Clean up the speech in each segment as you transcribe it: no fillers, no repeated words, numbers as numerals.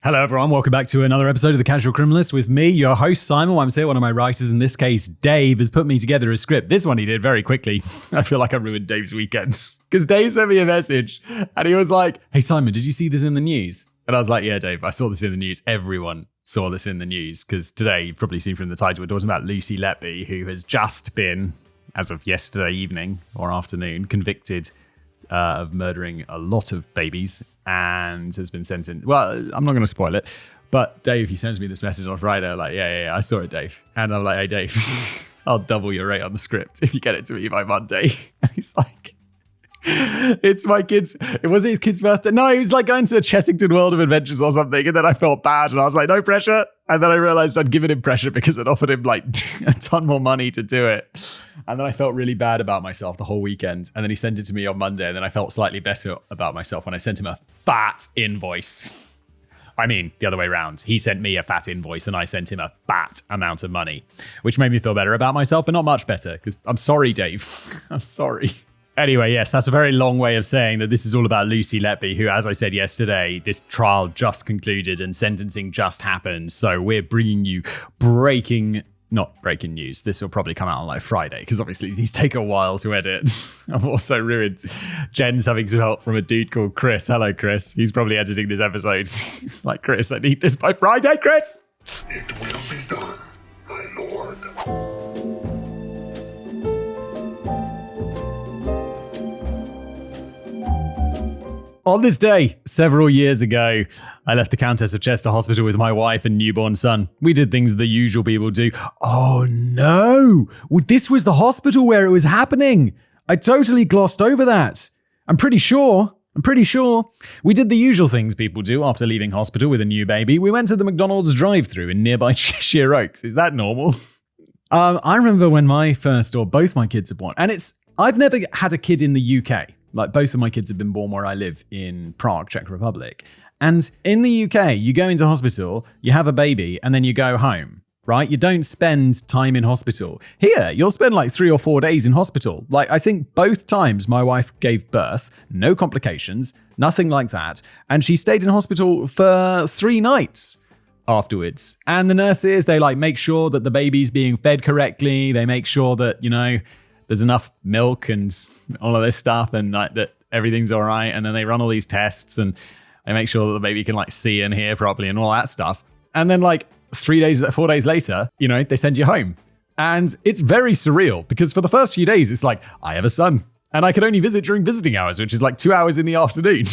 Hello, everyone. Welcome back to another episode of The Casual Criminalist with me, your host, Simon. I'm here, one of my writers. In this case, Dave has put me together a script. This one he did very quickly. I feel like I ruined Dave's weekend because Dave sent me a message and he was like, "Hey, Simon, did you see this in the news?" And I was like, "Yeah, Dave, I saw this in the news. Everyone saw this in the news because today, you've probably seen from the title, we're talking about Lucy Letby, who has just been, as of yesterday evening or afternoon, convicted of murdering a lot of babies and has been sentenced. Well, I'm not going to spoil it, but Dave, he sends me this message on Friday. I'm like, yeah, I saw it, Dave. And I'm like, hey, Dave, I'll double your rate on the script if you get it to me by Monday. And he's like, it's my kid's, was it his kid's birthday? No, he was like going to a Chessington World of Adventures or something. And then I felt bad and I was like, no pressure. And then I realized I'd given him pressure because I'd offered him like a ton more money to do it. And then I felt really bad about myself the whole weekend. And then he sent it to me on Monday. And then I felt slightly better about myself when I sent him a fat invoice. I mean, the other way around. He sent me a fat invoice and I sent him a fat amount of money, which made me feel better about myself, but not much better because I'm sorry, Dave. I'm sorry. Anyway, yes, that's a very long way of saying that this is all about Lucy Letby, who, as I said yesterday, this trial just concluded and sentencing just happened. So we're bringing you not breaking news. This will probably come out on like Friday because obviously these take a while to edit. I've also ruined Jen's having some help from a dude called Chris. Hello, Chris. He's probably editing this episode. It's like, Chris, I need this by Friday, Chris. It will be done, my lord. On this day, several years ago, I left the Countess of Chester Hospital with my wife and newborn son. We did things the usual people do. Oh no! Well, this was the hospital where it was happening. I totally glossed over that. I'm pretty sure. We did the usual things people do after leaving hospital with a new baby. We went to the McDonald's drive-thru in nearby Cheshire Oaks. Is that normal? I remember when both my kids were born. And I've never had a kid in the UK. Like, both of my kids have been born where I live in Prague, Czech Republic. And in the UK, you go into hospital, you have a baby, and then you go home, right? You don't spend time in hospital. Here, you'll spend like 3 or 4 days in hospital. Like, I think both times my wife gave birth, no complications, nothing like that. And she stayed in hospital for 3 nights afterwards. And the nurses, they like make sure that the baby's being fed correctly. They make sure that, there's enough milk and all of this stuff and like that everything's all right. And then they run all these tests and they make sure that the baby can like see and hear properly and all that stuff. And then like 4 days later, they send you home. And it's very surreal because for the first few days, it's like, I have a son and I can only visit during visiting hours, which is like 2 hours in the afternoon.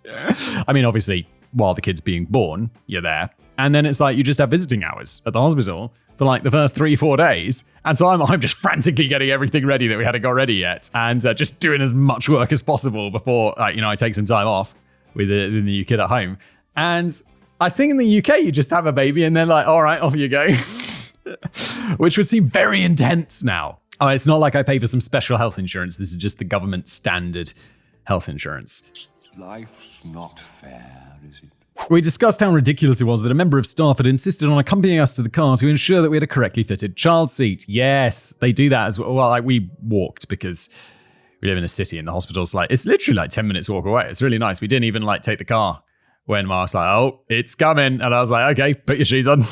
I mean, obviously, while the kid's being born, you're there. And then it's like you just have visiting hours at the hospital for like the first 3-4 days. And so I'm just frantically getting everything ready that we hadn't got ready yet and just doing as much work as possible before, I take some time off with the new kid at home. And I think in the UK, you just have a baby and then like, all right, off you go, which would seem very intense now. Oh, it's not like I pay for some special health insurance. This is just the government standard health insurance. Life's not fair, is it? We discussed how ridiculous it was that a member of staff had insisted on accompanying us to the car to ensure that we had a correctly fitted child seat. Yes, they do that as well. Well, like we walked because we live in a city and the hospital's like, it's literally like 10 minutes walk away. It's really nice. We didn't even like take the car when Mark's like, oh, it's coming. And I was like, okay, put your shoes on.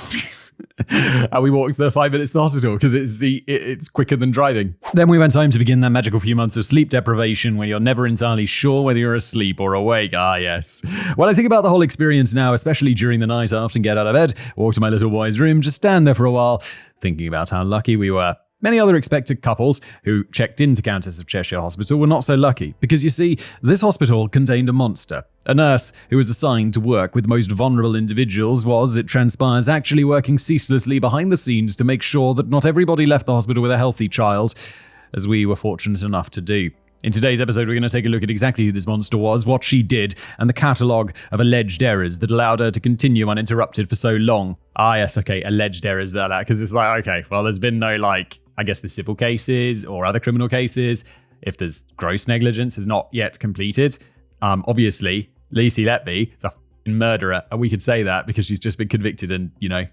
And we walked the 5 minutes to the hospital because it's quicker than driving. Then we went home to begin that magical few months of sleep deprivation where you're never entirely sure whether you're asleep or awake. Ah, yes. When I think about the whole experience now, especially during the night, I often get out of bed, walk to my little boy's room, just stand there for a while, thinking about how lucky we were. Many other expected couples who checked into Countess of Cheshire Hospital were not so lucky because, you see, this hospital contained a monster. A nurse who was assigned to work with the most vulnerable individuals was, it transpires, actually working ceaselessly behind the scenes to make sure that not everybody left the hospital with a healthy child, as we were fortunate enough to do. In today's episode, we're going to take a look at exactly who this monster was, what she did, and the catalogue of alleged errors that allowed her to continue uninterrupted for so long. Ah, yes, okay, alleged errors that allowed, because it's like, okay, well, there's been no, I guess the civil cases or other criminal cases. If there's gross negligence is not yet completed. Obviously, Lucy Letby is a murderer, and we could say that because she's just been convicted and,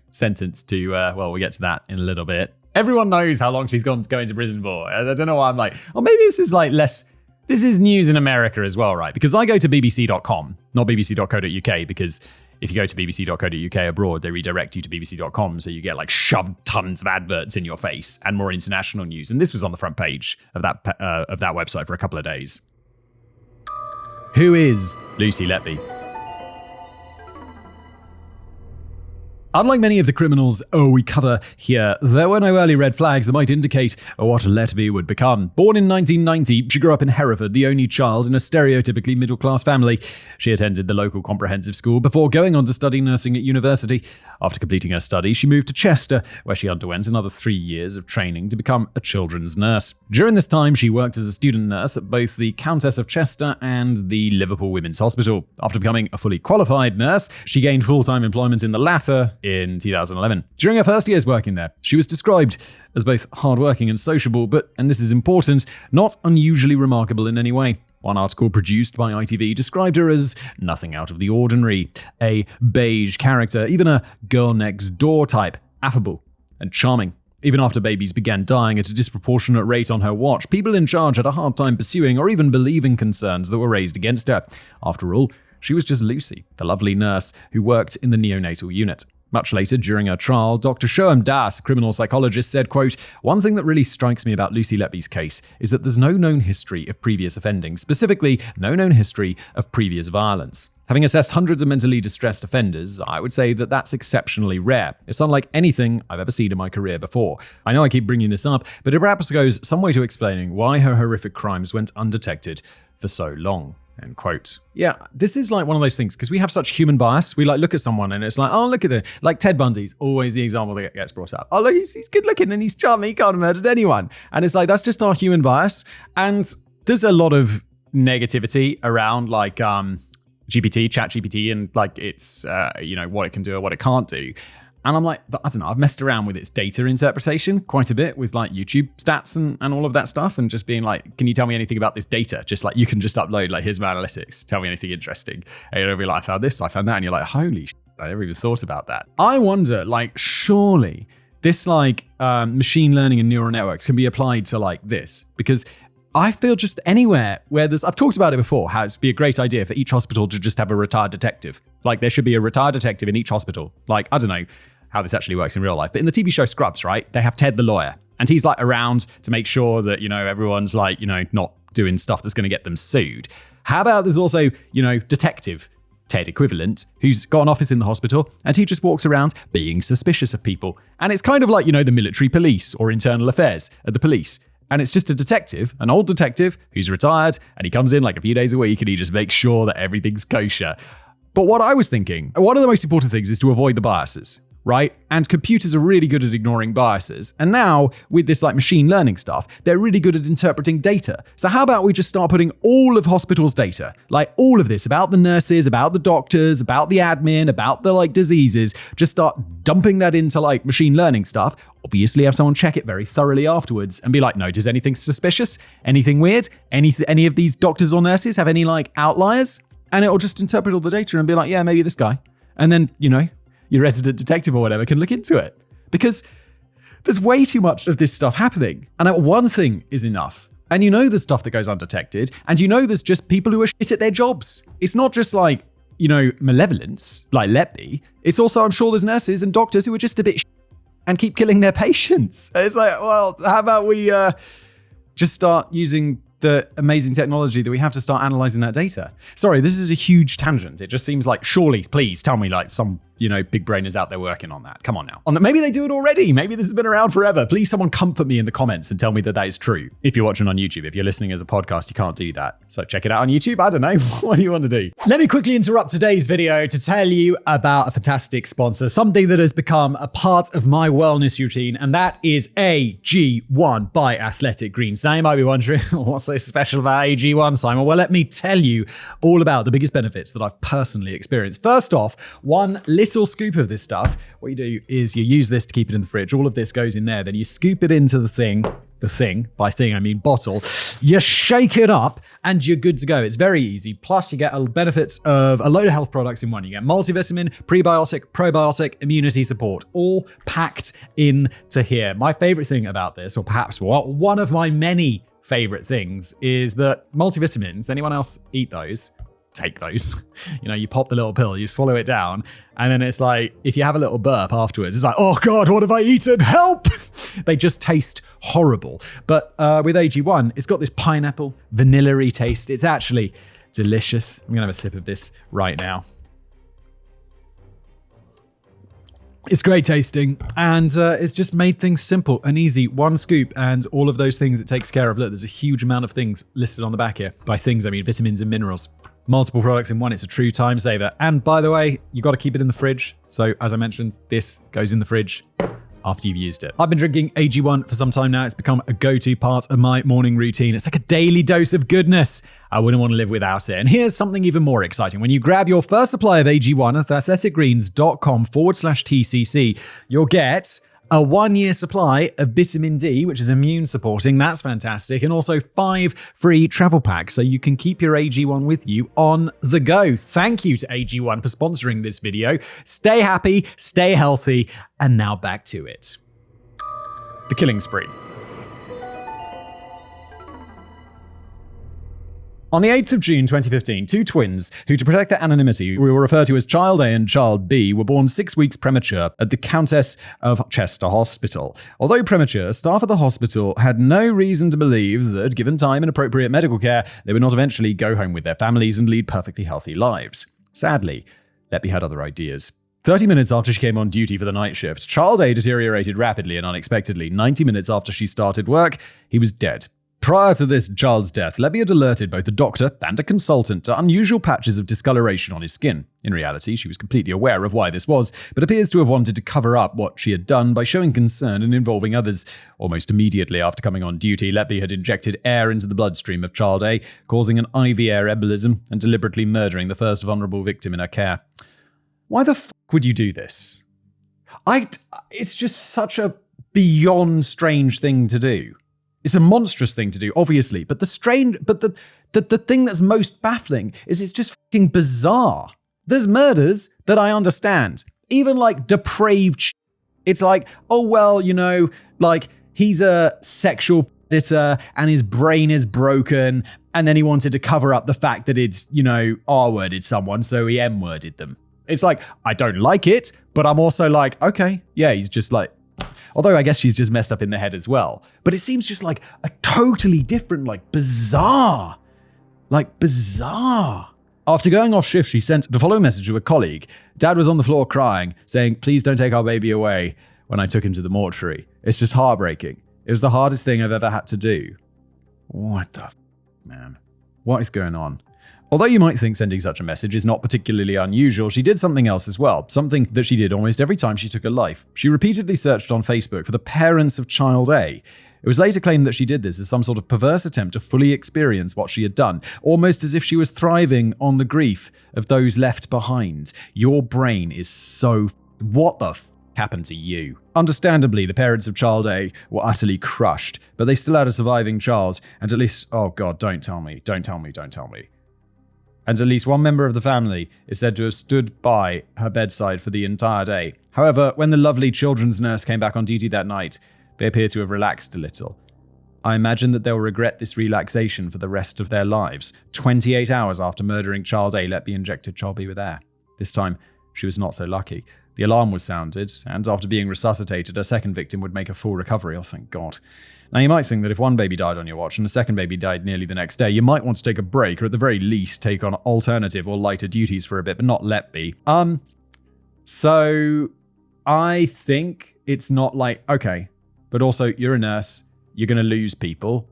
sentenced to, we'll get to that in a little bit. Everyone knows how long she's gone to go into prison for. I don't know why I'm like, oh, maybe this is less. This is news in America as well, right? Because I go to bbc.com, not bbc.co.uk, because if you go to bbc.co.uk abroad, they redirect you to bbc.com, so you get like shoved tons of adverts in your face and more international news. And this was on the front page of that website for a couple of days. Who is Lucy Letby? Unlike many of the criminals we cover here, there were no early red flags that might indicate what Letby would become. Born in 1990, she grew up in Hereford, the only child in a stereotypically middle-class family. She attended the local comprehensive school before going on to study nursing at university. After completing her study, she moved to Chester, where she underwent another 3 years of training to become a children's nurse. During this time, she worked as a student nurse at both the Countess of Chester and the Liverpool Women's Hospital. After becoming a fully qualified nurse, she gained full-time employment in the latter in 2011. During her first years working there, she was described as both hardworking and sociable, but, and this is important, not unusually remarkable in any way. One article produced by ITV described her as nothing out of the ordinary, a beige character, even a girl next door type, affable and charming. Even after babies began dying at a disproportionate rate on her watch, people in charge had a hard time pursuing or even believing concerns that were raised against her. After all, she was just Lucy, the lovely nurse who worked in the neonatal unit. Much later, during her trial, Dr. Shoam Das, a criminal psychologist, said, quote, "One thing that really strikes me about Lucy Letby's case is that there's no known history of previous offending, specifically no known history of previous violence. Having assessed hundreds of mentally distressed offenders, I would say that that's exceptionally rare. It's unlike anything I've ever seen in my career before. I know I keep bringing this up, but it perhaps goes some way to explaining why her horrific crimes went undetected for so long." End quote. Yeah, this is like one of those things, because we have such human bias. We like look at someone and it's like, oh, look at it. Like Ted Bundy's always the example that gets brought up. Oh, look, he's good looking and he's charming. He can't have murdered anyone. And it's like, that's just our human bias. And there's a lot of negativity around like GPT, ChatGPT, and like it's, what it can do or what it can't do. And I'm like, but I don't know, I've messed around with its data interpretation quite a bit with like YouTube stats and all of that stuff, and just being like, can you tell me anything about this data? Just like, you can just upload like, here's my analytics, tell me anything interesting. And it'll be like, I found this, I found that. And you're like, holy shit, I never even thought about that. I wonder, like, surely this like machine learning and neural networks can be applied to like this, because I feel just anywhere where there's, I've talked about it before, how it'd be a great idea for each hospital to just have a retired detective. Like there should be a retired detective in each hospital. Like, I don't know how this actually works in real life, but in the TV show Scrubs, right, they have Ted the lawyer, and he's like around to make sure that, everyone's like, not doing stuff that's going to get them sued. How about there's also, detective Ted equivalent, who's got an office in the hospital, and he just walks around being suspicious of people. And it's kind of like, the military police or internal affairs at the police. And it's just a detective, an old detective who's retired, and he comes in like a few days a week and he just makes sure that everything's kosher. But what I was thinking, one of the most important things is to avoid the biases, right? And computers are really good at ignoring biases. And now with this like machine learning stuff, they're really good at interpreting data. So how about we just start putting all of hospitals' data, like all of this about the nurses, about the doctors, about the admin, about the like diseases, just start dumping that into like machine learning stuff. Obviously have someone check it very thoroughly afterwards and be like, notice anything suspicious, anything weird, any of these doctors or nurses have any like outliers? And it'll just interpret all the data and be like, yeah, maybe this guy. And then, your resident detective or whatever can look into it, because there's way too much of this stuff happening. And one thing is enough. And there's stuff that goes undetected, and there's just people who are shit at their jobs. It's not just like, malevolence, like Letby. It's also, I'm sure there's nurses and doctors who are just a bit shit and keep killing their patients. And it's like, well, how about we just start using the amazing technology that we have to start analyzing that data? Sorry, this is a huge tangent. It just seems like, surely, please tell me like some, big brainers out there working on that. Come on now. Maybe they do it already. Maybe this has been around forever. Please, someone comfort me in the comments and tell me that is true. If you're watching on YouTube, if you're listening as a podcast, you can't do that. So check it out on YouTube. I don't know. What do you want to do? Let me quickly interrupt today's video to tell you about a fantastic sponsor, something that has become a part of my wellness routine, and that is AG1 by Athletic Greens. Now you might be wondering, what's so special about AG1, Simon? Well, let me tell you all about the biggest benefits that I've personally experienced. First off, one little scoop of this stuff. What you do is you use this to keep it in the fridge. All of this goes in there. Then you scoop it into the thing, by thing I mean bottle. You shake it up and you're good to go. It's very easy. Plus you get benefits of a load of health products in one. You get multivitamin, prebiotic, probiotic, immunity support, all packed into here. My favorite thing about this, or perhaps one of my many favorite things, is that multivitamins, anyone else eat those? take those. You pop the little pill, you swallow it down, and then it's like, if you have a little burp afterwards, it's like, oh God, what have I eaten? Help! They just taste horrible. But with AG1, it's got this pineapple, vanilla-y taste. It's actually delicious. I'm going to have a sip of this right now. It's great tasting, and it's just made things simple and easy. One scoop and all of those things it takes care of. Look, there's a huge amount of things listed on the back here. By things, I mean vitamins and minerals. Multiple products in one. It's a true time saver. And by the way, you got to keep it in the fridge. So as I mentioned, this goes in the fridge after you've used it. I've been drinking AG1 for some time now. It's become a go-to part of my morning routine. It's like a daily dose of goodness. I wouldn't want to live without it. And here's something even more exciting. When you grab your first supply of AG1 at athleticgreens.com/TCC, you'll get a 1-year supply of vitamin D, which is immune supporting. That's fantastic. And also 5 free travel packs so you can keep your AG1 with you on the go. Thank you to AG1 for sponsoring this video. Stay happy, stay healthy, and now back to it. The killing spree. On the 8th of June 2015, 2 twins, who to protect their anonymity we will refer to as Child A and Child B, were born 6 weeks premature at the Countess of Chester Hospital. Although premature, staff at the hospital had no reason to believe that, given time and appropriate medical care, they would not eventually go home with their families and lead perfectly healthy lives. Sadly, Letby had other ideas. 30 minutes after she came on duty for the night shift, Child A deteriorated rapidly and unexpectedly. 90 minutes after she started work, he was dead. Prior to this child's death, Letby had alerted both the doctor and a consultant to unusual patches of discoloration on his skin. In reality, she was completely aware of why this was, but appears to have wanted to cover up what she had done by showing concern and involving others. Almost immediately after coming on duty, Letby had injected air into the bloodstream of Child A, causing an IV air embolism and deliberately murdering the first vulnerable victim in her care. Why the fuck would you do this? It's just such a beyond strange thing to do. It's a monstrous thing to do, obviously, but the thing that's most baffling is it's just fucking bizarre. There's murders that I understand, even like depraved shit. It's like, oh well, like he's a sexual predator and his brain is broken, and then he wanted to cover up the fact that it's, R-worded someone, so he M-worded them. It's like, I don't like it, but I'm also like, okay, yeah, he's just like, although I guess she's just messed up in the head as well. But it seems just like a totally different, bizarre. After going off shift, she sent the following message to a colleague. Dad was on the floor crying, saying, please don't take our baby away when I took him to the mortuary. It's just heartbreaking. It was the hardest thing I've ever had to do. What the man? What is going on? Although you might think sending such a message is not particularly unusual, she did something else as well, something that she did almost every time she took a life. She repeatedly searched on Facebook for the parents of Child A. It was later claimed that she did this as some sort of perverse attempt to fully experience what she had done, almost as if she was thriving on the grief of those left behind. Your brain is so... What the f*** happened to you? Understandably, the parents of Child A were utterly crushed, but they still had a surviving child, and at least... Oh God, don't tell me. And at least one member of the family is said to have stood by her bedside for the entire day. However, when the lovely children's nurse came back on duty that night, they appear to have relaxed a little. I imagine that they'll regret this relaxation for the rest of their lives. 28 hours after murdering Child A, Letby injected Child B with air. This time, she was not so lucky. The alarm was sounded, and after being resuscitated, a second victim would make a full recovery. Oh, thank God. Now, you might think that if one baby died on your watch and the second baby died nearly the next day, you might want to take a break, or at the very least, take on alternative or lighter duties for a bit, but not Letby. So I think it's not like, okay, but also you're a nurse, you're going to lose people,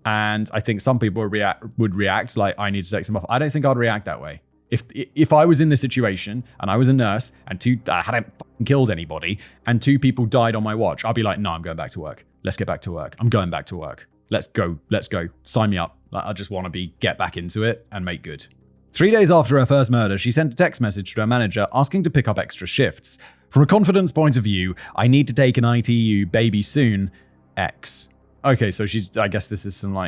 and I think some people would react like, I need to take some off. I don't think I'd react that way. If I was in this situation and I was a nurse and I hadn't killed anybody and 2 people died on my watch, I'd be like, no, I'm going back to work. Let's get back to work. I'm going back to work. Let's go. Sign me up. I just want to get back into it and make good. 3 days after her first murder, she sent a text message to her manager asking to pick up extra shifts. From a confidence point of view, I need to take an ITU baby soon. X. Okay, so I guess this is some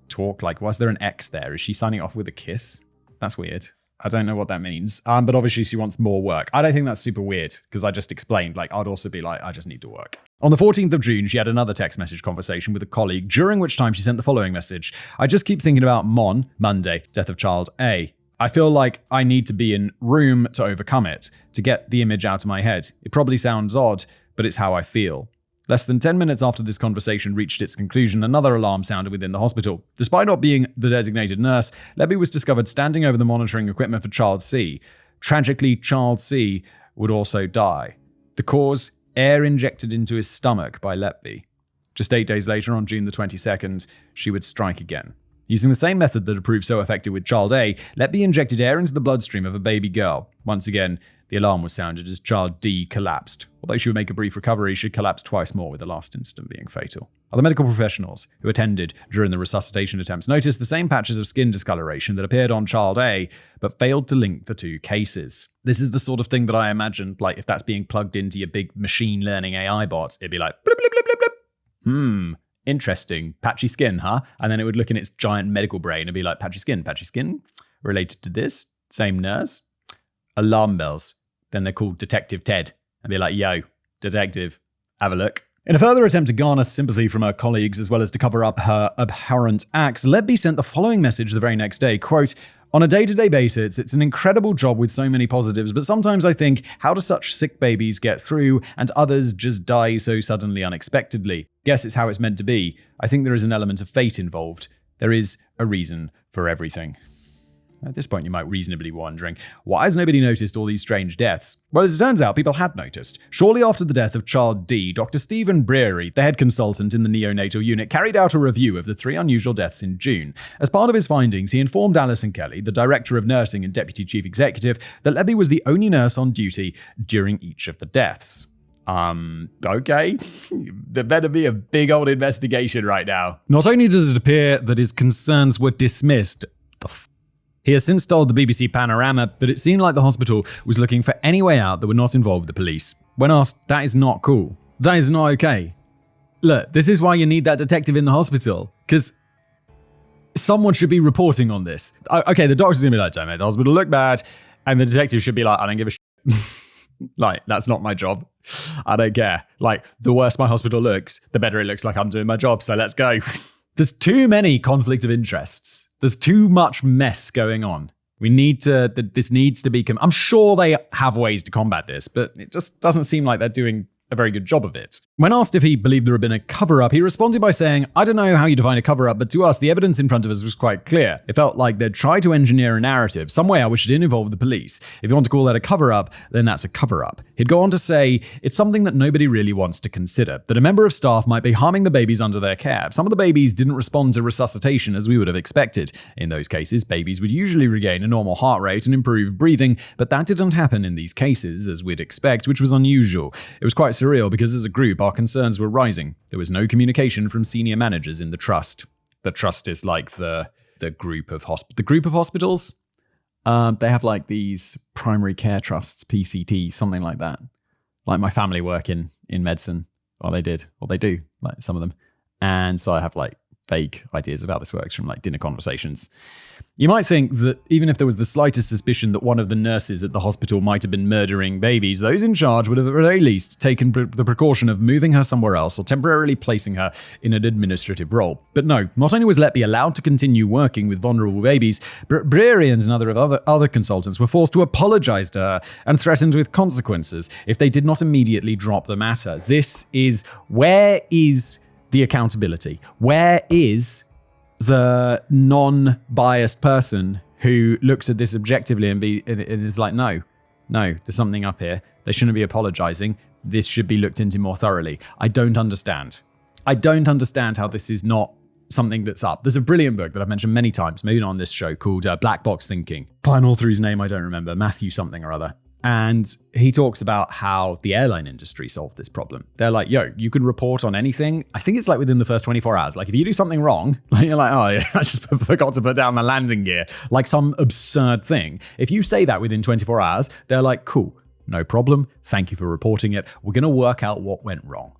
talk. Was there an X there? Is she signing off with a kiss? That's weird. I don't know what that means. But obviously she wants more work. I don't think that's super weird because I just explained, I'd also be I just need to work. On the 14th of June, she had another text message conversation with a colleague, during which time she sent the following message. I just keep thinking about Monday, death of Child A. I feel like I need to be in room to overcome it, to get the image out of my head. It probably sounds odd, but it's how I feel. Less than 10 minutes after this conversation reached its conclusion, another alarm sounded within the hospital. Despite not being the designated nurse, Letby was discovered standing over the monitoring equipment for Child C. Tragically, Child C would also die. The cause? Air injected into his stomach by Letby. Just 8 days later, on June the 22nd, she would strike again. Using the same method that had proved so effective with Child A, Letby injected air into the bloodstream of a baby girl. Once again, the alarm was sounded as Child D collapsed. Although she would make a brief recovery, she collapsed twice more, with the last incident being fatal. Other medical professionals who attended during the resuscitation attempts noticed the same patches of skin discoloration that appeared on Child A, but failed to link the two cases. This is the sort of thing that I imagined, like if that's being plugged into your big machine learning AI bot, it'd be like, blip, blip, blip, blip, blip. Interesting. Patchy skin, huh? And then it would look in its giant medical brain and be like, patchy skin, related to this, same nurse. Alarm bells. Then they're called Detective Ted. And be like, yo, detective, have a look. In a further attempt to garner sympathy from her colleagues as well as to cover up her abhorrent acts, Letby sent the following message the very next day, quote, "On a day-to-day basis, it's an incredible job with so many positives, but sometimes I think, how do such sick babies get through and others just die so suddenly unexpectedly? Guess it's how it's meant to be. I think there is an element of fate involved. There is a reason for everything." At this point, you might reasonably be wondering, why has nobody noticed all these strange deaths? Well, as it turns out, people had noticed. Shortly after the death of Child D, Dr. Stephen Breary, the head consultant in the neonatal unit, carried out a review of the 3 unusual deaths in June. As part of his findings, he informed Alison Kelly, the director of nursing and deputy chief executive, that Letby was the only nurse on duty during each of the deaths. Okay. There better be a big old investigation right now. Not only does it appear that his concerns were dismissed, he has since told the BBC Panorama that it seemed like the hospital was looking for any way out that would not involve the police. When asked, that is not cool. That is not okay. Look, this is why you need that detective in the hospital, because someone should be reporting on this. Okay, the doctor's going to be like, don't make the hospital look bad, and the detective should be like, I don't give a shit. Like, that's not my job. I don't care. Like, the worse my hospital looks, the better it looks like I'm doing my job, so let's go. There's too many conflict of interests. There's too much mess going on. This needs to be, I'm sure they have ways to combat this, but it just doesn't seem like they're doing a very good job of it. When asked if he believed there had been a cover-up, he responded by saying, I don't know how you define a cover-up, but to us, the evidence in front of us was quite clear. It felt like they'd tried to engineer a narrative, some way out which didn't involve the police. If you want to call that a cover-up, then that's a cover-up. He'd go on to say, it's something that nobody really wants to consider, that a member of staff might be harming the babies under their care. Some of the babies didn't respond to resuscitation as we would have expected. In those cases, babies would usually regain a normal heart rate and improve breathing, but that didn't happen in these cases, as we'd expect, which was unusual. It was quite surreal because as a group, our concerns were rising. There was no communication from senior managers in the trust. The trust is like the group of hospitals. They have like these primary care trusts, PCT, something like that. Like my family work in medicine, or they did, or they do, like some of them. And so I have like vague ideas of how this works from like dinner conversations. You might think that even if there was the slightest suspicion that one of the nurses at the hospital might have been murdering babies, those in charge would have at the very least taken the precaution of moving her somewhere else or temporarily placing her in an administrative role. But no, not only was Letby allowed to continue working with vulnerable babies, Breary and other consultants were forced to apologize to her and threatened with consequences if they did not immediately drop the matter. Where is the accountability? Where is the non-biased person who looks at this objectively and is like, no, there's something up here. They shouldn't be apologizing. This should be looked into more thoroughly. I don't understand how this is not something that's up. There's a brilliant book that I've mentioned many times, maybe not on this show, called Black Box Thinking, by an author whose name I don't remember, Matthew something or other. And he talks about how the airline industry solved this problem. They're like, yo, you can report on anything. I think it's like within the first 24 hours. Like if you do something wrong, like you're like, oh yeah, I just forgot to put down the landing gear. Like some absurd thing. If you say that within 24 hours, they're like, cool, no problem. Thank you for reporting it. We're going to work out what went wrong.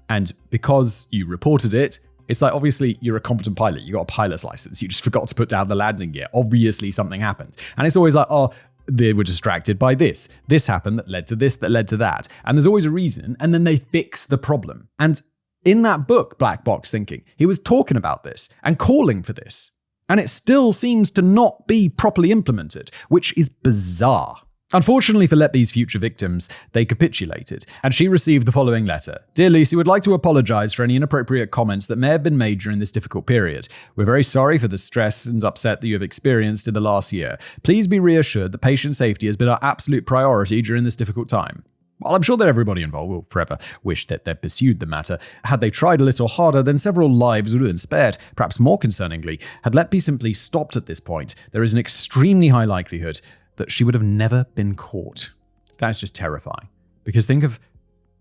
And because you reported it, it's like, obviously, you're a competent pilot. You got a pilot's license. You just forgot to put down the landing gear. Obviously, something happened. And it's always like, oh, they were distracted by this. This happened that led to this, that led to that. And there's always a reason. And then they fix the problem. And in that book, Black Box Thinking, he was talking about this and calling for this. And it still seems to not be properly implemented, which is bizarre. Unfortunately for Letby's future victims, they capitulated, and she received the following letter. Dear Lucy, would like to apologize for any inappropriate comments that may have been made during this difficult period. We're very sorry for the stress and upset that you have experienced in the last year. Please be reassured that patient safety has been our absolute priority during this difficult time. While I'm sure that everybody involved will forever wish that they'd pursued the matter, had they tried a little harder, then several lives would have been spared. Perhaps more concerningly, had Letby simply stopped at this point, there is an extremely high likelihood that she would have never been caught. That's just terrifying. Because think of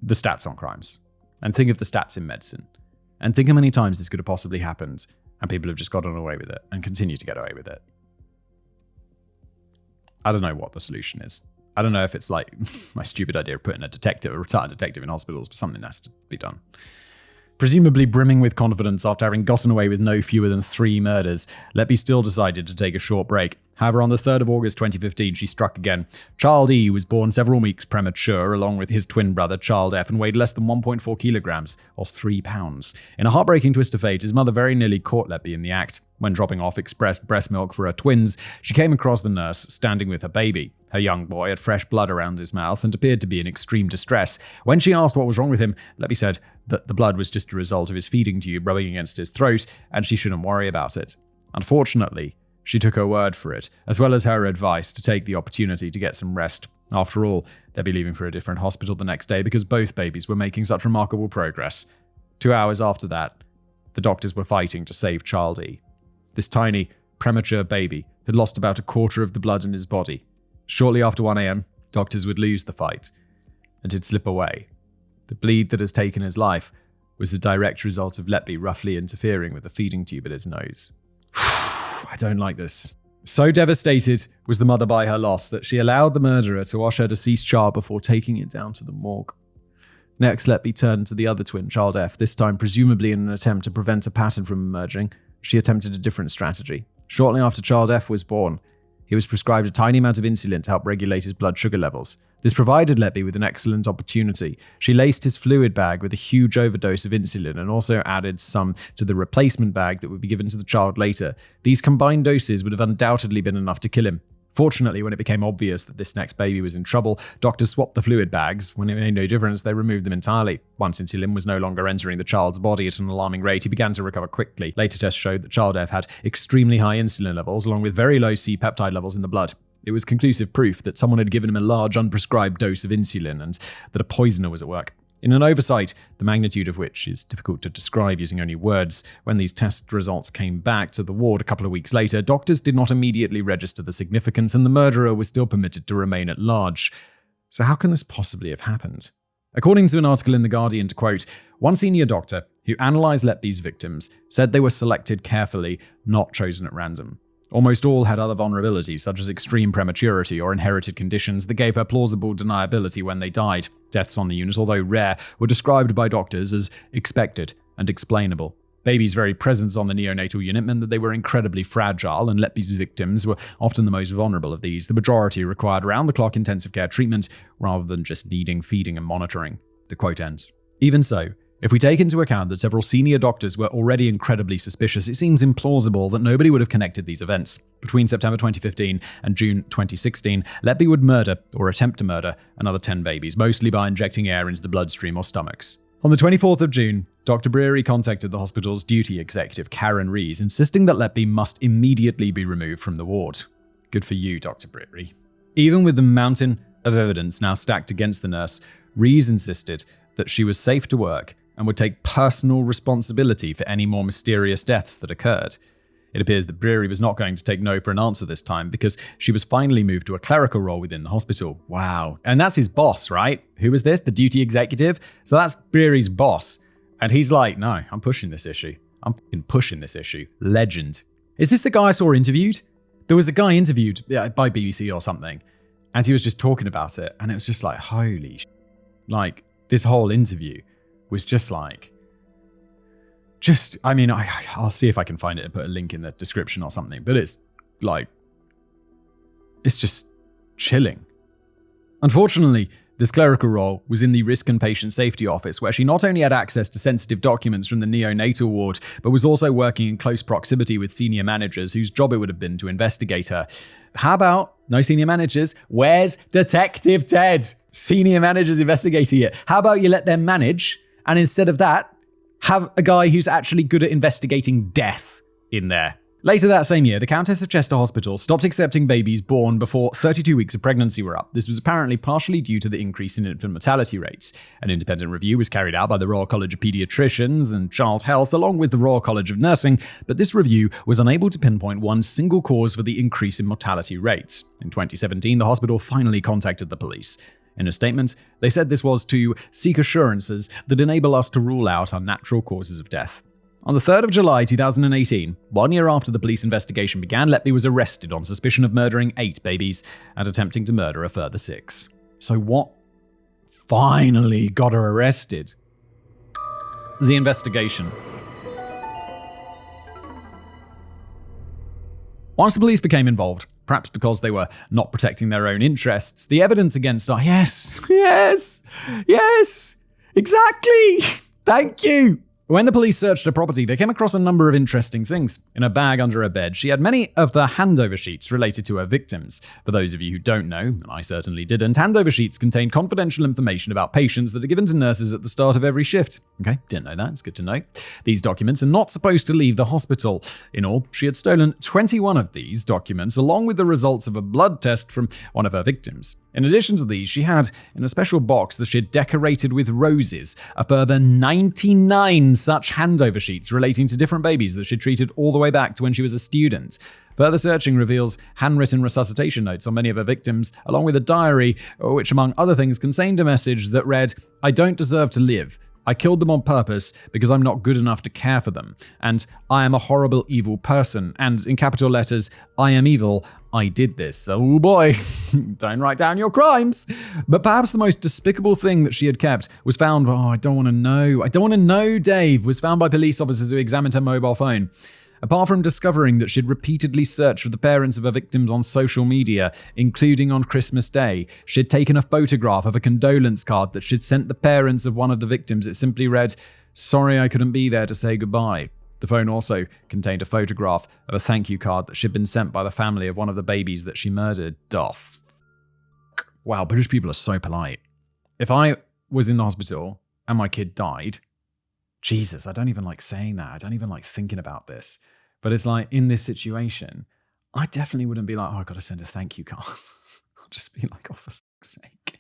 the stats on crimes, and think of the stats in medicine, and think how many times this could have possibly happened, and people have just gotten away with it, and continue to get away with it. I don't know what the solution is. I don't know if it's like my stupid idea of putting a retired detective in hospitals, but something has to be done. Presumably brimming with confidence after having gotten away with no fewer than 3 murders, Letby still decided to take a short break. However, on the 3rd of August 2015, she struck again. Child E was born several weeks premature, along with his twin brother, Child F, and weighed less than 1.4 kilograms, or 3 pounds. In a heartbreaking twist of fate, his mother very nearly caught Letby in the act. When dropping off expressed breast milk for her twins, she came across the nurse standing with her baby. Her young boy had fresh blood around his mouth and appeared to be in extreme distress. When she asked what was wrong with him, Letby said that the blood was just a result of his feeding tube rubbing against his throat, and she shouldn't worry about it. Unfortunately, she took her word for it, as well as her advice to take the opportunity to get some rest. After all, they'd be leaving for a different hospital the next day because both babies were making such remarkable progress. 2 hours after that, the doctors were fighting to save Child E. This tiny, premature baby had lost about a quarter of the blood in his body. Shortly after 1 a.m., doctors would lose the fight, and he'd slip away. The bleed that has taken his life was the direct result of Letby roughly interfering with the feeding tube at his nose. I don't like this. So devastated was the mother by her loss that she allowed the murderer to wash her deceased child before taking it down to the morgue. Next, Letby turned to the other twin, Child F, this time presumably in an attempt to prevent a pattern from emerging. She attempted a different strategy. Shortly after Child F was born, he was prescribed a tiny amount of insulin to help regulate his blood sugar levels. This provided Letby with an excellent opportunity. She laced his fluid bag with a huge overdose of insulin and also added some to the replacement bag that would be given to the child later. These combined doses would have undoubtedly been enough to kill him. Fortunately, when it became obvious that this next baby was in trouble, doctors swapped the fluid bags. When it made no difference, they removed them entirely. Once insulin was no longer entering the child's body at an alarming rate, he began to recover quickly. Later tests showed that Child F had extremely high insulin levels, along with very low C-peptide levels in the blood. It was conclusive proof that someone had given him a large unprescribed dose of insulin and that a poisoner was at work. In an oversight, the magnitude of which is difficult to describe using only words, when these test results came back to the ward a couple of weeks later, doctors did not immediately register the significance and the murderer was still permitted to remain at large. So how can this possibly have happened? According to an article in The Guardian, to quote, one senior doctor who analysed Letby's victims said they were selected carefully, not chosen at random. Almost all had other vulnerabilities, such as extreme prematurity or inherited conditions that gave her plausible deniability when they died. Deaths on the unit, although rare, were described by doctors as expected and explainable. Baby's very presence on the neonatal unit meant that they were incredibly fragile, and Letby's victims were often the most vulnerable of these. The majority required round-the-clock intensive care treatment rather than just needing feeding and monitoring. The quote ends. Even so, if we take into account that several senior doctors were already incredibly suspicious, it seems implausible that nobody would have connected these events. Between September 2015 and June 2016, Letby would murder, or attempt to murder, another 10 babies, mostly by injecting air into the bloodstream or stomachs. On the 24th of June, Dr. Breary contacted the hospital's duty executive, Karen Rees, insisting that Letby must immediately be removed from the ward. Good for you, Dr. Breary. Even with the mountain of evidence now stacked against the nurse, Rees insisted that she was safe to work and would take personal responsibility for any more mysterious deaths that occurred. It appears that Breary was not going to take no for an answer this time because she was finally moved to a clerical role within the hospital. Wow. And that's his boss, right? Who was this? The duty executive? So that's Breary's boss. And he's like, no, I'm pushing this issue. I'm fucking pushing this issue. Legend. Is this the guy I saw interviewed? There was a guy interviewed by BBC or something, and he was just talking about it, and it was just like, holy shit. Like, this whole interview was just like, I'll see if I can find it and put a link in the description or something, but it's like, it's just chilling. Unfortunately, This clerical role was in the Risk and Patient Safety Office, where she not only had access to sensitive documents from the neonatal ward, but was also working in close proximity with senior managers whose job it would have been to investigate her. How about no senior managers? Where's Detective Ted? Senior managers investigating it. How about you let them manage, and instead of that, have a guy who's actually good at investigating death in there? Later that same year, the Countess of Chester Hospital stopped accepting babies born before 32 weeks of pregnancy were up. This was apparently partially due to the increase in infant mortality rates. An independent review was carried out by the Royal College of Paediatricians and Child Health, along with the Royal College of Nursing, but this review was unable to pinpoint one single cause for the increase in mortality rates. In 2017, the hospital finally contacted the police. In a statement, they said this was to seek assurances that enable us to rule out unnatural causes of death. On the 3rd of July 2018, 1 year after the police investigation began, Letby was arrested on suspicion of murdering 8 babies and attempting to murder a further 6. So what finally got her arrested? The investigation. Once the police became involved, perhaps because they were not protecting their own interests, the evidence against her, yes, exactly, thank you. When the police searched her property, they came across a number of interesting things. In a bag under her bed, she had many of the handover sheets related to her victims. For those of you who don't know, and I certainly didn't, handover sheets contain confidential information about patients that are given to nurses at the start of every shift. Okay, didn't know that, it's good to know. These documents are not supposed to leave the hospital. In all, she had stolen 21 of these documents, along with the results of a blood test from one of her victims. In addition to these, she had, in a special box that she had decorated with roses, a further 99 such handover sheets relating to different babies that she'd treated all the way back to when she was a student. Further searching reveals handwritten resuscitation notes on many of her victims, along with a diary, which, among other things, contained a message that read, "I don't deserve to live. I killed them on purpose because I'm not good enough to care for them. And I am a horrible, evil person. And in capital letters, I am evil. I did this." Oh boy, don't write down your crimes. But perhaps the most despicable thing that she had kept was found, I don't want to know, Dave, was found by police officers who examined her mobile phone. Apart from discovering that she'd repeatedly searched for the parents of her victims on social media, including on Christmas Day, she'd taken a photograph of a condolence card that she'd sent the parents of one of the victims. It simply read, "Sorry I couldn't be there to say goodbye." The phone also contained a photograph of a thank you card that she'd been sent by the family of one of the babies that she murdered. Wow, British people are so polite. If I was in the hospital and my kid died, Jesus, I don't even like saying that. I don't even like thinking about this. But it's like, in this situation, I definitely wouldn't be like, I've got to send a thank you card. I'll just be like, for fuck's sake,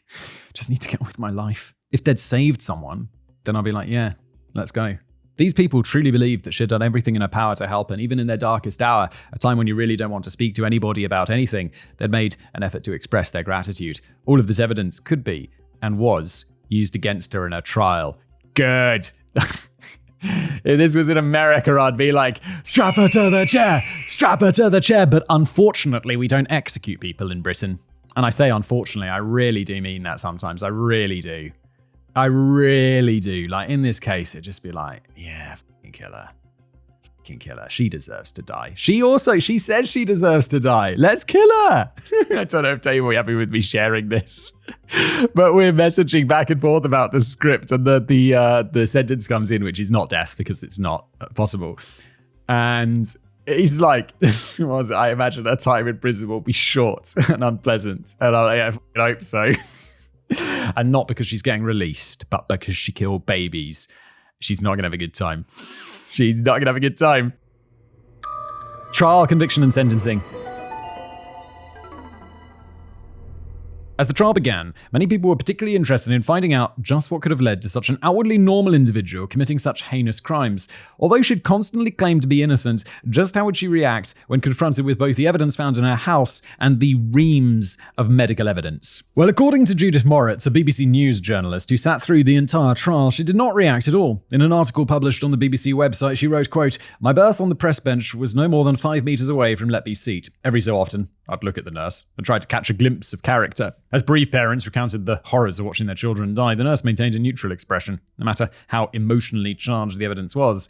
just need to get on with my life. If they'd saved someone, then I'll be like, yeah, let's go. These people truly believed that she'd done everything in her power to help, and even in their darkest hour, a time when you really don't want to speak to anybody about anything, they'd made an effort to express their gratitude. All of this evidence could be, and was, used against her in her trial. Good. If this was in America, I'd be like, strap her to the chair. But unfortunately, we don't execute people in Britain. And I say unfortunately, I really do mean that sometimes. I really do. Like, in this case, it'd just be like, yeah, fucking kill her. She deserves to die. She said she deserves to die. Let's kill her. I don't know if Dave will be happy with me sharing this, but we're messaging back and forth about the script, and the sentence comes in, which is not death because it's not possible. And he's like, I imagine her time in prison will be short and unpleasant. And I'm like, I hope so. And not because she's getting released, but because she killed babies. She's not going to have a good time. Trial, conviction, and sentencing. As the trial began, many people were particularly interested in finding out just what could have led to such an outwardly normal individual committing such heinous crimes. Although she'd constantly claimed to be innocent, just how would she react when confronted with both the evidence found in her house and the reams of medical evidence? Well, according to Judith Moritz, a BBC News journalist who sat through the entire trial, she did not react at all. In an article published on the BBC website, she wrote, quote, "My berth on the press bench was no more than 5 meters away from Letby's seat. Every so often, I'd look at the nurse and try to catch a glimpse of character. As bereaved parents recounted the horrors of watching their children die, the nurse maintained a neutral expression, no matter how emotionally charged the evidence was.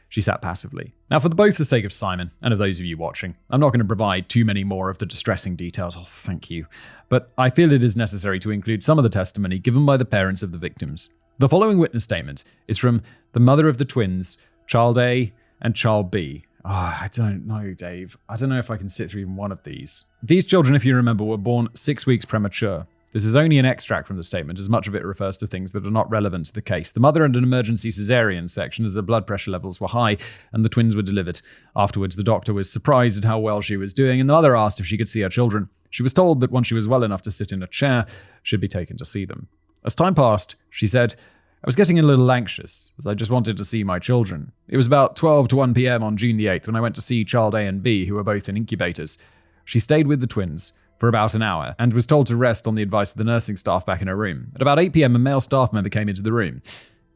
She sat passively. Now, for both the sake of Simon and of those of you watching, I'm not going to provide too many more of the distressing details. Oh, thank you. But I feel it is necessary to include some of the testimony given by the parents of the victims. The following witness statement is from the mother of the twins, Child A and Child B. Oh, I don't know, Dave. I don't know if I can sit through even one of these. These children, if you remember, were born 6 weeks premature. This is only an extract from the statement, as much of it refers to things that are not relevant to the case. The mother had an emergency cesarean section as her blood pressure levels were high and the twins were delivered. Afterwards, the doctor was surprised at how well she was doing, and the mother asked if she could see her children. She was told that once she was well enough to sit in a chair, she'd be taken to see them. As time passed, she said, I was getting a little anxious, as I just wanted to see my children. It was about 12 to 1 p.m. on June the 8th when I went to see Child A and B, who were both in incubators. She stayed with the twins for about an hour and was told to rest on the advice of the nursing staff back in her room. At about 8 p.m, a male staff member came into the room.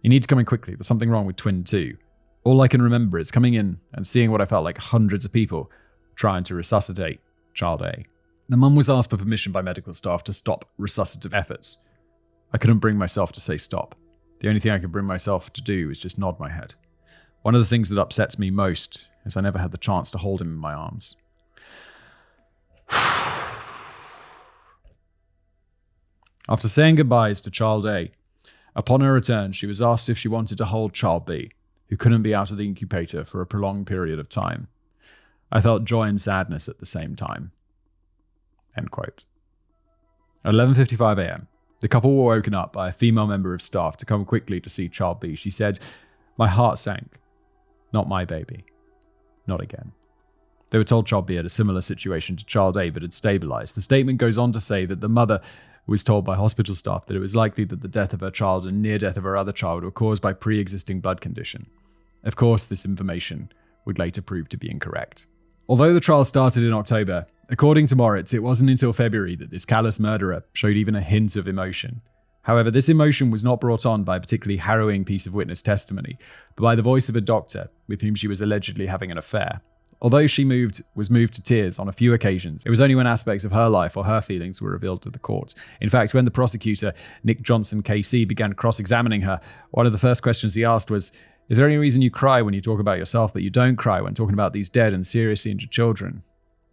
You need to come in quickly. There's something wrong with twin 2. All I can remember is coming in and seeing what I felt like hundreds of people trying to resuscitate Child A. The mum was asked for permission by medical staff to stop resuscitative efforts. I couldn't bring myself to say stop. The only thing I could bring myself to do was just nod my head. One of the things that upsets me most is I never had the chance to hold him in my arms. After saying goodbyes to Child A, upon her return, she was asked if she wanted to hold Child B, who couldn't be out of the incubator for a prolonged period of time. I felt joy and sadness at the same time. End quote. At 11:55 a.m., the couple were woken up by a female member of staff to come quickly to see Child B. She said, "My heart sank. Not my baby. Not again." They were told Child B had a similar situation to Child A but had stabilized. The statement goes on to say that the mother was told by hospital staff that it was likely that the death of her child and near death of her other child were caused by pre-existing blood condition. Of course, this information would later prove to be incorrect. Although the trial started in October, according to Moritz, it wasn't until February that this callous murderer showed even a hint of emotion. However, this emotion was not brought on by a particularly harrowing piece of witness testimony, but by the voice of a doctor with whom she was allegedly having an affair. Although she was moved to tears on a few occasions, it was only when aspects of her life or her feelings were revealed to the court. In fact, when the prosecutor, Nick Johnson KC, began cross-examining her, one of the first questions he asked was, "Is there any reason you cry when you talk about yourself, but you don't cry when talking about these dead and seriously injured children?"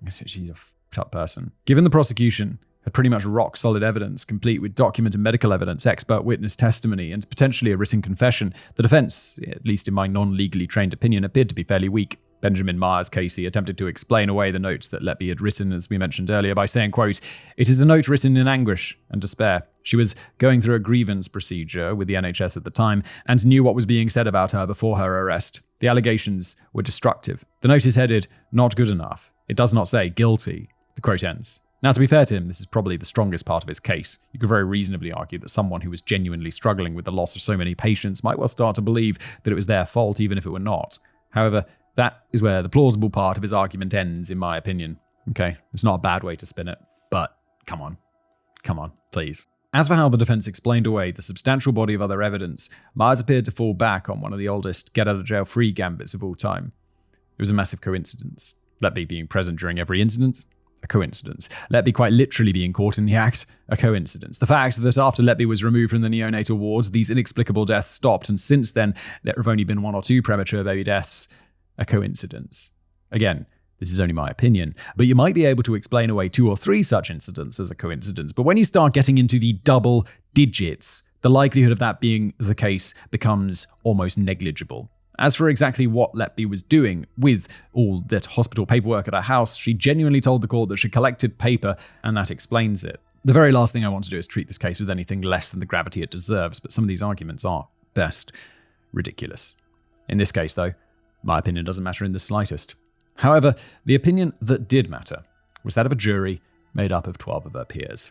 I guess she's a f***ed-up person. Given the prosecution had pretty much rock-solid evidence, complete with documented medical evidence, expert witness testimony, and potentially a written confession, the defense, at least in my non-legally trained opinion, appeared to be fairly weak. Benjamin Myers Casey attempted to explain away the notes that Letby had written, as we mentioned earlier, by saying, quote, "It is a note written in anguish and despair. She was going through a grievance procedure with the NHS at the time and knew what was being said about her before her arrest. The allegations were destructive. The note is headed, 'Not good enough.' It does not say 'guilty.'" The quote ends. Now, to be fair to him, this is probably the strongest part of his case. You could very reasonably argue that someone who was genuinely struggling with the loss of so many patients might well start to believe that it was their fault, even if it were not. However, that is where the plausible part of his argument ends, in my opinion. Okay, it's not a bad way to spin it, but come on, please. As for how the defense explained away the substantial body of other evidence, Myers appeared to fall back on one of the oldest get-out-of-jail-free gambits of all time. It was a massive coincidence. Letby being present during every incident, a coincidence. Letby quite literally being caught in the act, a coincidence. The fact that after Letby was removed from the neonatal wards, these inexplicable deaths stopped, and since then there have only been 1 or 2 premature baby deaths, a coincidence. Again, this is only my opinion, but you might be able to explain away 2 or 3 such incidents as a coincidence. But when you start getting into the double digits, the likelihood of that being the case becomes almost negligible. As for exactly what Letby was doing with all that hospital paperwork at her house, she genuinely told the court that she collected paper, and that explains it. The very last thing I want to do is treat this case with anything less than the gravity it deserves, but some of these arguments are, best, ridiculous. In this case, though, my opinion doesn't matter in the slightest. However, the opinion that did matter was that of a jury made up of 12 of her peers.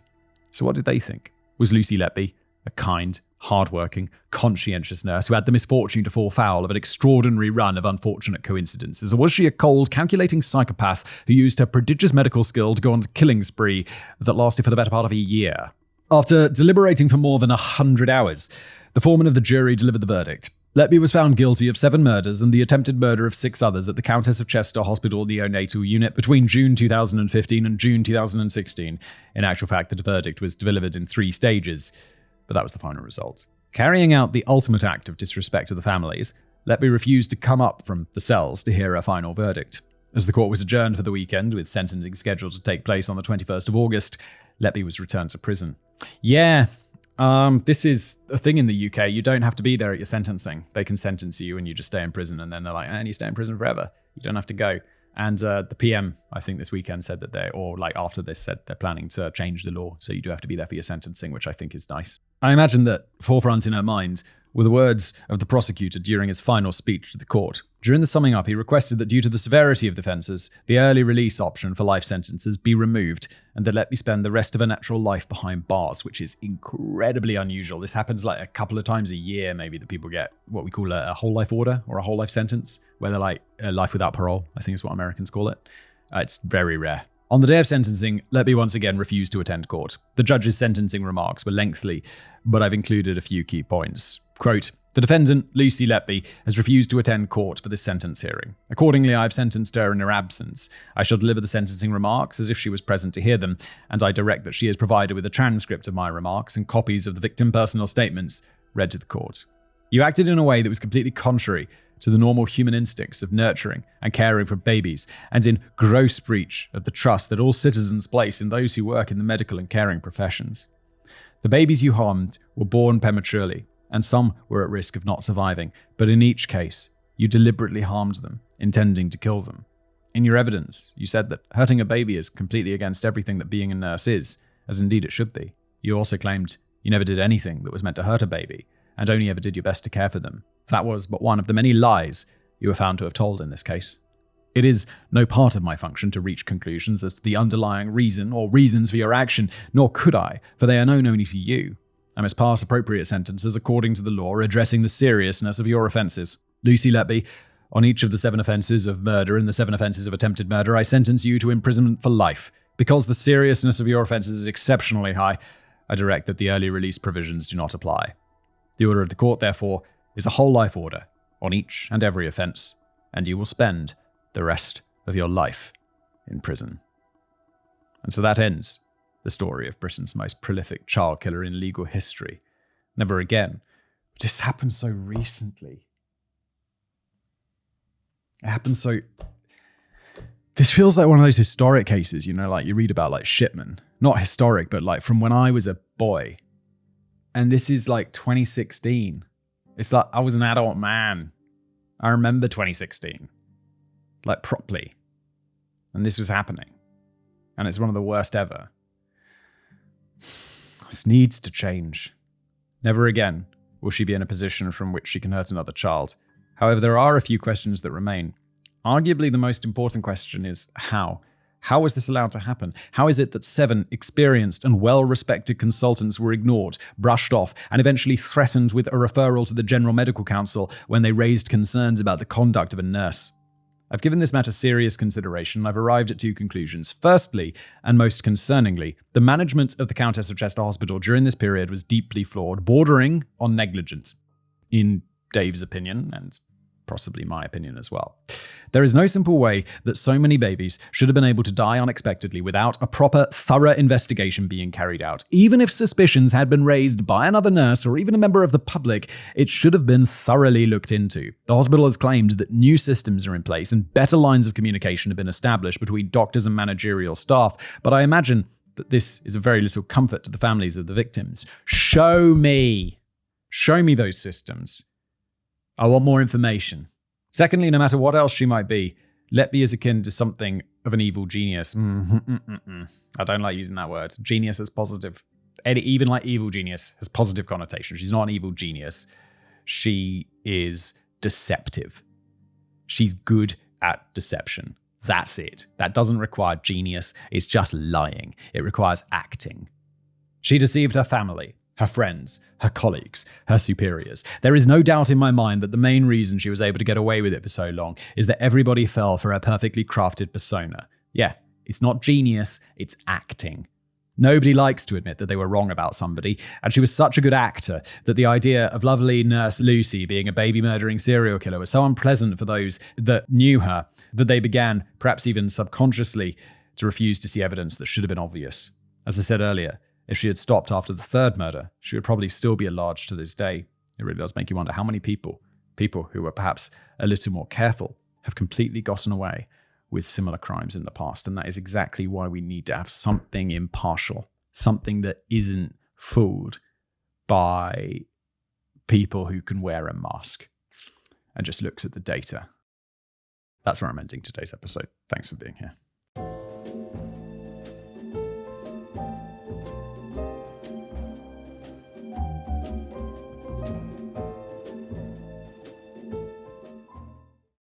So what did they think? Was Lucy Letby a kind, hard-working, conscientious nurse who had the misfortune to fall foul of an extraordinary run of unfortunate coincidences? Or was she a cold, calculating psychopath who used her prodigious medical skill to go on a killing spree that lasted for the better part of a year? After deliberating for more than 100 hours, the foreman of the jury delivered the verdict. Letby was found guilty of 7 murders and the attempted murder of 6 others at the Countess of Chester Hospital neonatal unit between June 2015 and June 2016. In actual fact, the verdict was delivered in 3 stages, but that was the final result. Carrying out the ultimate act of disrespect to the families, Letby refused to come up from the cells to hear her final verdict. As the court was adjourned for the weekend, with sentencing scheduled to take place on the 21st of August, Letby was returned to prison. Yeah, this is a thing in the UK. You don't have to be there at your sentencing. They can sentence you and you just stay in prison, and then they're like, and you stay in prison forever. You don't have to go. And the PM, I think this weekend said that after this said they're planning to change the law. So you do have to be there for your sentencing, which I think is nice. I imagine that forefront in her mind were the words of the prosecutor during his final speech to the court. During the summing up, he requested that due to the severity of the offences, the early release option for life sentences be removed and that Letby spend the rest of her natural life behind bars, which is incredibly unusual. This happens like a couple of times a year, maybe, that people get what we call a whole life order or a whole life sentence, where they're like life without parole, I think is what Americans call it. It's very rare. On the day of sentencing, Letby once again refused to attend court. The judge's sentencing remarks were lengthy, but I've included a few key points. Quote, "The defendant, Lucy Letby, has refused to attend court for this sentence hearing. Accordingly, I have sentenced her in her absence. I shall deliver the sentencing remarks as if she was present to hear them, and I direct that she is provided with a transcript of my remarks and copies of the victim personal statements read to the court. You acted in a way that was completely contrary to the normal human instincts of nurturing and caring for babies, and in gross breach of the trust that all citizens place in those who work in the medical and caring professions. The babies you harmed were born prematurely, and some were at risk of not surviving, but in each case, you deliberately harmed them, intending to kill them. In your evidence, you said that hurting a baby is completely against everything that being a nurse is, as indeed it should be. You also claimed you never did anything that was meant to hurt a baby, and only ever did your best to care for them. That was but one of the many lies you were found to have told in this case. It is no part of my function to reach conclusions as to the underlying reason or reasons for your action, nor could I, for they are known only to you. I must pass appropriate sentences according to the law, addressing the seriousness of your offences. Lucy Letby, on each of the 7 offences of murder and the 7 offences of attempted murder, I sentence you to imprisonment for life. Because the seriousness of your offences is exceptionally high, I direct that the early release provisions do not apply. The order of the court, therefore, is a whole life order on each and every offence, and you will spend the rest of your life in prison." And so that ends the story of Britain's most prolific child killer in legal history. Never again. This happened so recently. It happened so... This feels like one of those historic cases, like you read about, like Shipman. Not historic, but like from when I was a boy. And this is like 2016. It's like I was an adult man. I remember 2016. Like properly. And this was happening. And it's one of the worst ever. This needs to change. Never again will she be in a position from which she can hurt another child. However, there are a few questions that remain. Arguably, the most important question is how. How was this allowed to happen? How is it that 7 experienced and well-respected consultants were ignored, brushed off, and eventually threatened with a referral to the General Medical Council when they raised concerns about the conduct of a nurse? I've given this matter serious consideration and I've arrived at 2 conclusions. Firstly, and most concerningly, the management of the Countess of Chester Hospital during this period was deeply flawed, bordering on negligence, in Dave's opinion, and possibly my opinion as well. There is no simple way that so many babies should have been able to die unexpectedly without a proper, thorough investigation being carried out. Even if suspicions had been raised by another nurse or even a member of the public, it should have been thoroughly looked into. The hospital has claimed that new systems are in place and better lines of communication have been established between doctors and managerial staff, but I imagine that this is of very little comfort to the families of the victims. Show me those systems. I want more information. Secondly, no matter what else she might be, Letby is akin to something of an evil genius. I don't like using that word. Genius is positive. Even like evil genius has positive connotation. She's not an evil genius. She is deceptive. She's good at deception. That's it. That doesn't require genius. It's just lying. It requires acting. She deceived her family, her friends, her colleagues, her superiors. There is no doubt in my mind that the main reason she was able to get away with it for so long is that everybody fell for her perfectly crafted persona. Yeah, it's not genius, it's acting. Nobody likes to admit that they were wrong about somebody, and she was such a good actor that the idea of lovely Nurse Lucy being a baby-murdering serial killer was so unpleasant for those that knew her that they began, perhaps even subconsciously, to refuse to see evidence that should have been obvious. As I said earlier, if she had stopped after the 3rd murder, she would probably still be at large to this day. It really does make you wonder how many people People who were perhaps a little more careful have completely gotten away with similar crimes in the past. And that is exactly why we need to have something impartial, something that isn't fooled by people who can wear a mask and just looks at the data. That's where I'm ending today's episode. Thanks for being here.